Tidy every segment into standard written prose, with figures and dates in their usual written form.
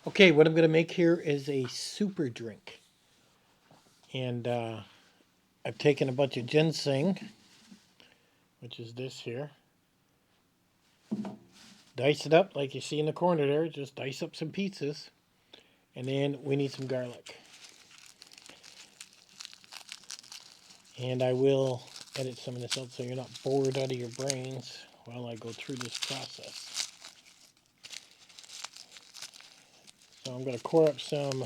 Okay, what I'm going to make here is a super drink. And I've taken a bunch of ginseng, which is this here. Dice it up like you see in the corner there. Just dice up some pieces. And then we need some garlic. And I will edit some of this out so you're not bored out of your brains while I go through this process. So I'm going to core up some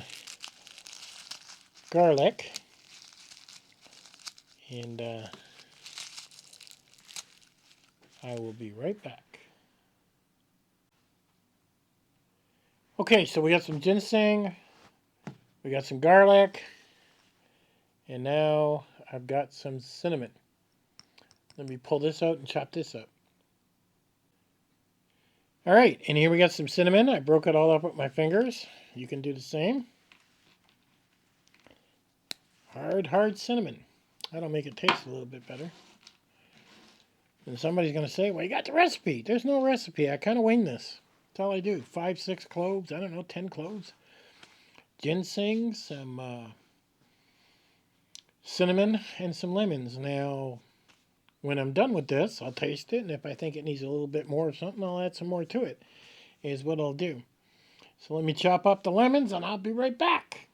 garlic. And I will be right back. Okay, so we got some ginseng, we got some garlic, and now I've got some cinnamon. Let me pull this out and chop this up. All right, and here we got some cinnamon. I broke it all up with my fingers. You can do the same. Hard cinnamon. That'll make it taste a little bit better. And somebody's going to say, well, you got the recipe. There's no recipe. I kind of wing this. That's all I do. 5, 6 cloves. I don't know, 10 cloves. Ginseng, some cinnamon, and some lemons. Now, when I'm done with this, I'll taste it, and if I think it needs a little bit more of something, I'll add some more to it, is what I'll do. So let me chop up the lemons, and I'll be right back.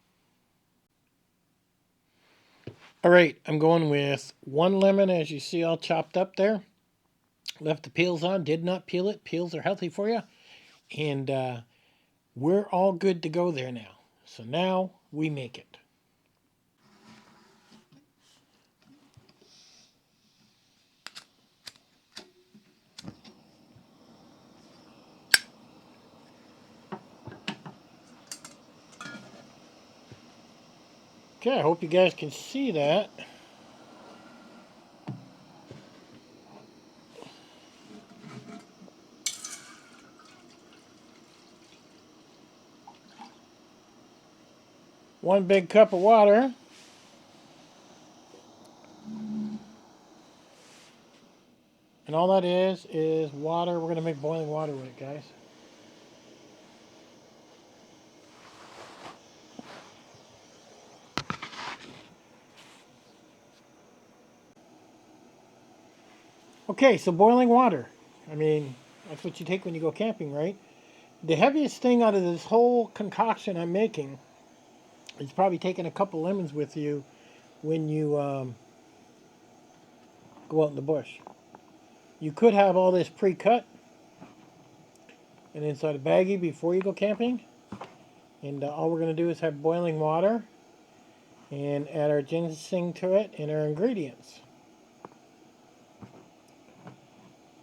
All right, I'm going with 1 lemon, as you see all chopped up there. Left the peels on, did not peel it. Peels are healthy for you. And we're all good to go there now. So now we make it. Okay, I hope you guys can see that. One big cup of water. And all that is water. We're going to make boiling water with it, guys. Okay, so boiling water. I mean, that's what you take when you go camping, right? The heaviest thing out of this whole concoction I'm making is probably taking a couple lemons with you when you go out in the bush. You could have all this pre-cut and inside a baggie before you go camping. And all we're going to do is have boiling water and add our ginseng to it and our ingredients.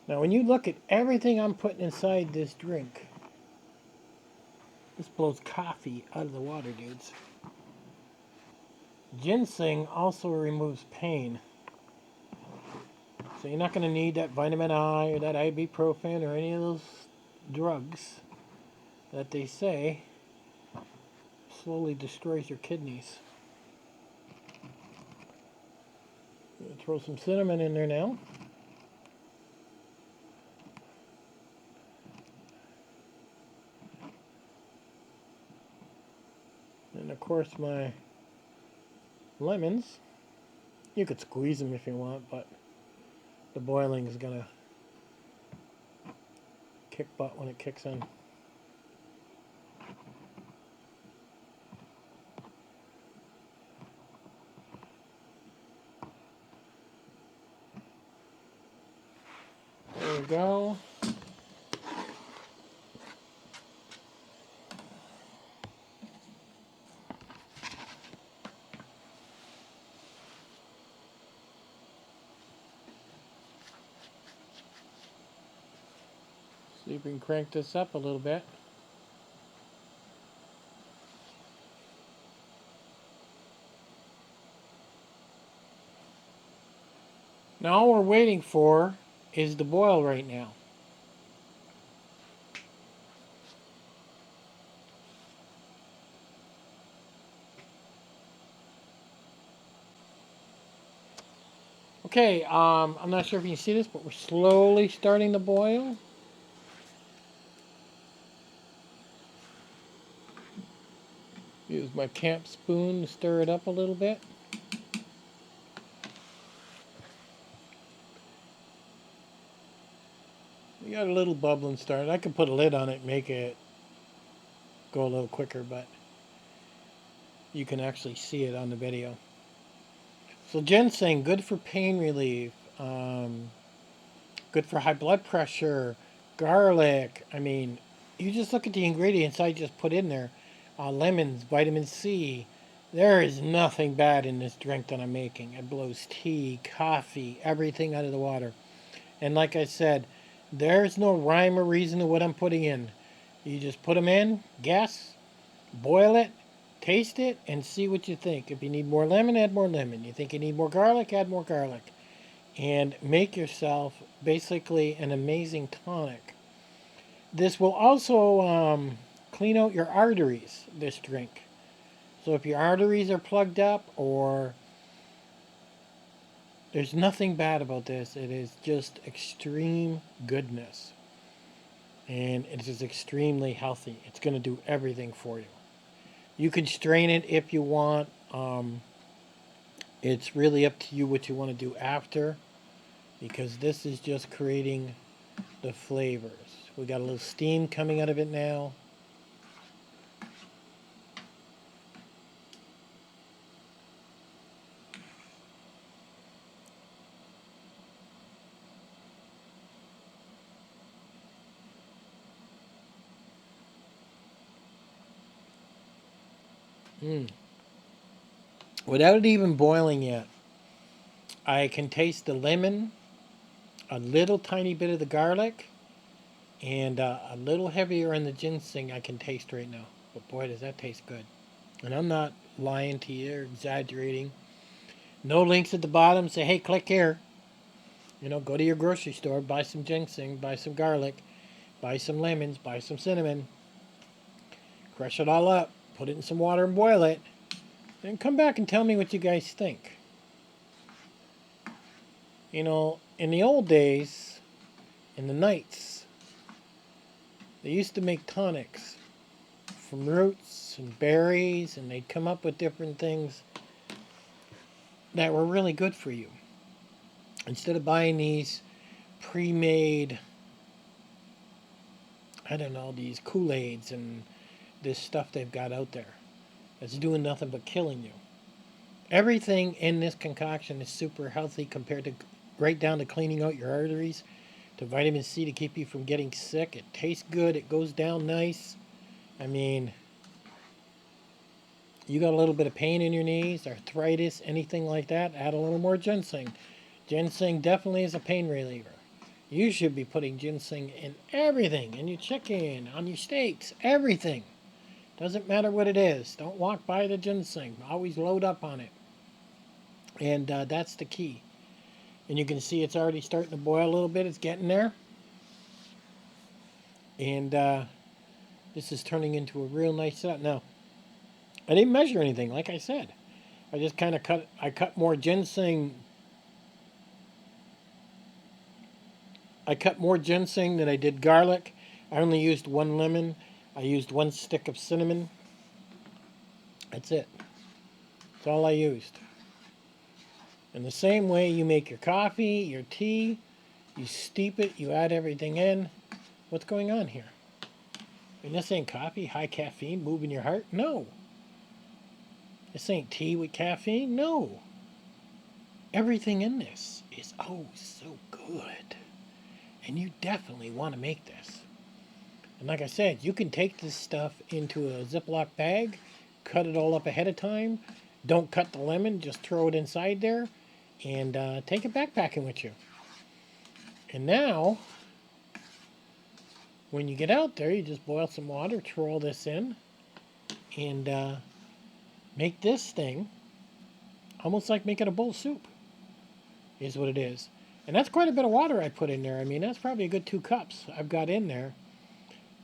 Now when you look at everything I'm putting inside this drink, this blows coffee out of the water, dudes. Ginseng also removes pain. So you're not going to need that vitamin I or that ibuprofen or any of those drugs that they say slowly destroys your kidneys. Throw some cinnamon in there now. And of course my lemons. You could squeeze them if you want, but the boiling is going to kick butt when it kicks in. There we go. See if we can crank this up a little bit. Now all we're waiting for is the boil right now. Okay, I'm not sure if you can see this, but we're slowly starting to boil. Use my camp spoon to stir it up a little bit. We got a little bubbling started. I could put a lid on it and make it go a little quicker, but you can actually see it on the video. So ginseng, good for pain relief, good for high blood pressure, garlic. I mean, you just look at the ingredients I just put in there. Lemons, vitamin C. There is nothing bad in this drink that I'm making. It blows tea, coffee, everything out of the water. And like I said, there's no rhyme or reason to what I'm putting in. You just put them in, guess, boil it, taste it, and see what you think. If you need more lemon, add more lemon. You think you need more garlic, add more garlic. And make yourself basically an amazing tonic. This will also clean out your arteries, this drink. So if your arteries are plugged up, or there's nothing bad about this. It is just extreme goodness. And it is extremely healthy. It's going to do everything for you. You can strain it if you want. It's really up to you what you want to do after, because this is just creating the flavors. We got a little steam coming out of it now. Without it even boiling yet, I can taste the lemon, a little tiny bit of the garlic, and a little heavier on the ginseng I can taste right now. But boy, does that taste good. And I'm not lying to you or exaggerating. No links at the bottom. Say, hey, click here. Go to your grocery store, buy some ginseng, buy some garlic, buy some lemons, buy some cinnamon. Crush it all up. Put it in some water and boil it. Then come back and tell me what you guys think. In the old days, in the nights, they used to make tonics from roots and berries, and they'd come up with different things that were really good for you. Instead of buying these pre-made, I don't know, these Kool-Aids and this stuff they've got out there that's doing nothing but killing you. Everything in this concoction is super healthy, compared to right down to cleaning out your arteries, to vitamin C to keep you from getting sick. It tastes good. It goes down nice. I mean, you got a little bit of pain in your knees, arthritis, anything like that, add a little more ginseng. Ginseng definitely is a pain reliever. You should be putting ginseng in everything, in your chicken, on your steaks, everything. Doesn't matter what it is. Don't walk by the ginseng. Always load up on it. And that's the key. And you can see it's already starting to boil a little bit. It's getting there. And this is turning into a real nice setup. Now, I didn't measure anything, like I said. I just kind of cut more ginseng. I cut more ginseng than I did garlic. I only used 1 lemon. I used 1 stick of cinnamon. That's it. That's all I used. In the same way you make your coffee, your tea, you steep it, you add everything in. What's going on here? And this ain't coffee, high caffeine, moving your heart? No. This ain't tea with caffeine? No. Everything in this is oh so good. And you definitely want to make this. And like I said, you can take this stuff into a Ziploc bag, cut it all up ahead of time. Don't cut the lemon, just throw it inside there, and take it backpacking with you. And now, when you get out there, you just boil some water, throw all this in, and make this thing almost like making a bowl of soup, is what it is. And that's quite a bit of water I put in there. I mean, that's probably a good 2 cups I've got in there.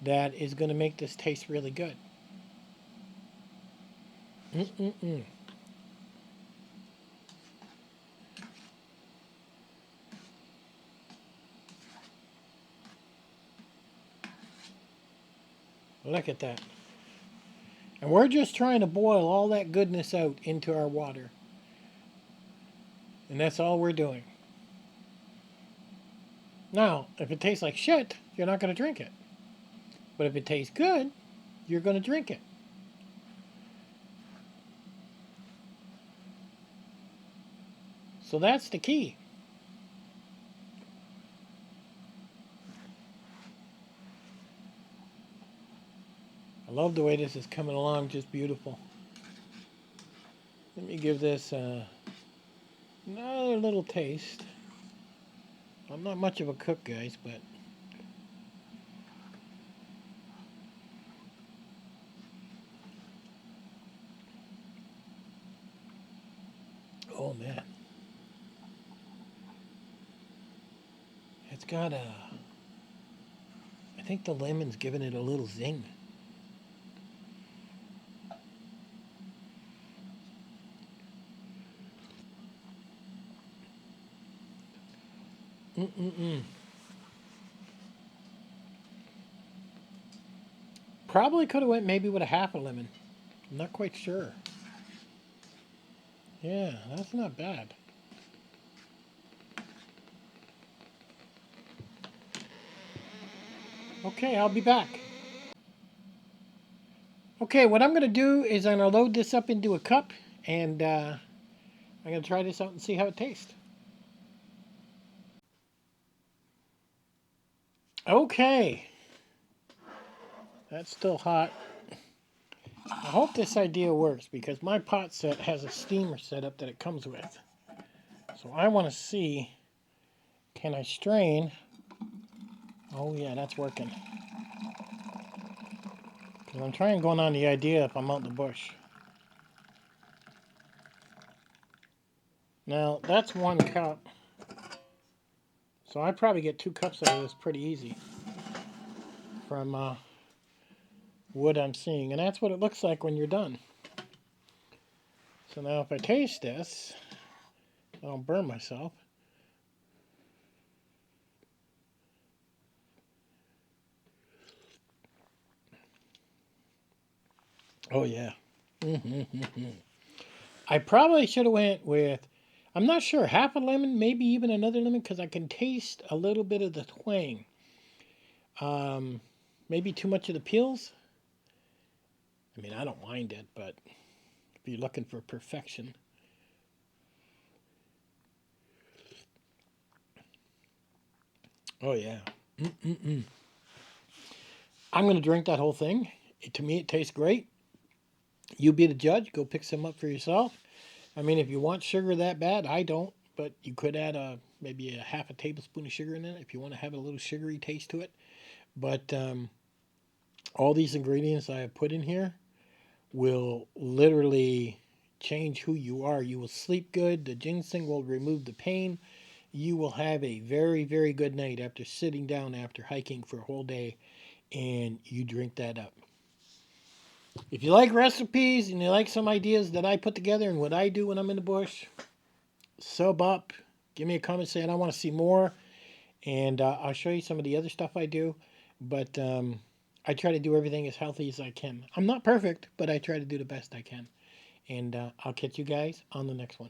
That is going to make this taste really good. Look at that. And we're just trying to boil all that goodness out into our water. And that's all we're doing. Now, if it tastes like shit, you're not going to drink it. But if it tastes good, you're going to drink it. So that's the key. I love the way this is coming along, just beautiful. Let me give this another little taste. I'm not much of a cook, guys, but oh man, it's got a. I think the lemon's giving it a little zing. Probably could have went maybe with a half a lemon. I'm not quite sure. Yeah, that's not bad. Okay, I'll be back. Okay, what I'm going to do is I'm going to load this up into a cup, and I'm going to try this out and see how it tastes. Okay. That's still hot. I hope this idea works because my pot set has a steamer setup that it comes with. So I want to see, can I strain? Oh yeah, that's working. Because I'm trying going on the idea if I'm out in the bush. Now, that's 1 cup. So I probably get 2 cups out of this pretty easy from what I'm seeing. And that's what it looks like when you're done. So now if I taste this, I don't burn myself. Oh yeah. I probably should have went with, I'm not sure, half a lemon, maybe even another lemon, because I can taste a little bit of the twang. Maybe too much of the peels. I mean, I don't mind it, but if you're looking for perfection. Oh yeah. I'm going to drink that whole thing. To me, it tastes great. You be the judge. Go pick some up for yourself. I mean, if you want sugar that bad, I don't. But you could add maybe a half a tablespoon of sugar in it if you want to have a little sugary taste to it. But all these ingredients I have put in here will literally change who you are. You will sleep good. The ginseng will remove the pain. You will have a very, very good night after sitting down after hiking for a whole day and you drink that up. If you like recipes and you like some ideas that I put together and what I do when I'm in the bush, sub up. Give me a comment saying I want to see more. And I'll show you some of the other stuff I do. But I try to do everything as healthy as I can. I'm not perfect, but I try to do the best I can. And I'll catch you guys on the next one.